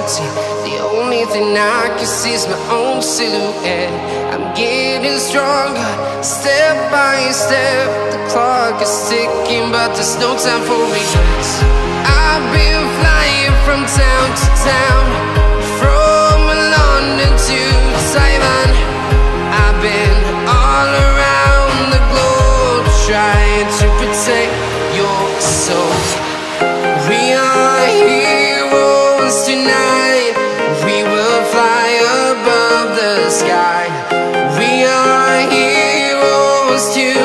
empty. The only thing I can see is my own silhouette. I'm getting stronger, step by step. The clock is ticking, but there's no time for regrets. I've been flying from town to town, from London to Taiwan. I've been all around the globe, trying to protect your soul. We are heroes tonight. We will fly above the sky. We are heroes tonight.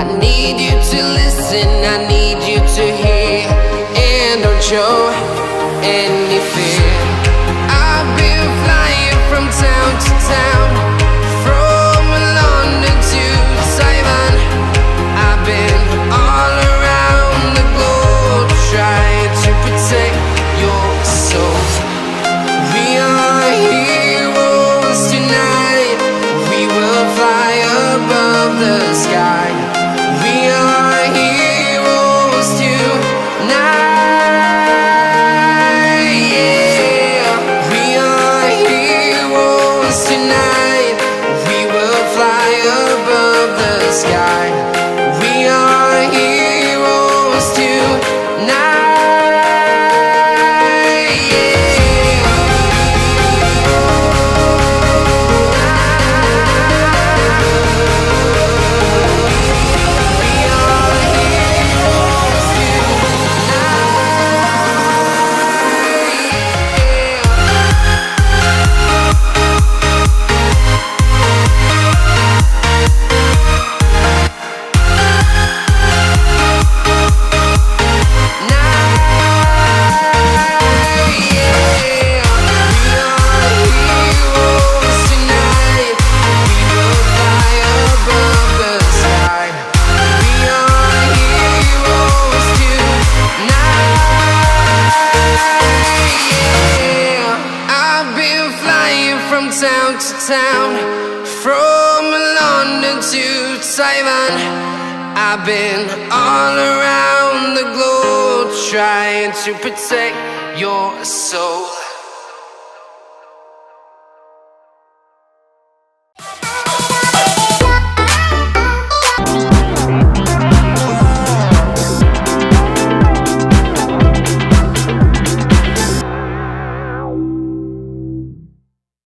I need you to listen, I need you to hear, and don't show any fear. I've been flying from town to town, from London to Taiwan. I've been all around the globe, trying to protect your soul. We are heroes tonight. We will fly above the sky. We are heroes tonight. Yeah, we are heroes tonight. We will fly above the sky. We are heroes tonight. Town to town, from London to Taiwan. I've been all around the globe, trying to protect your soul.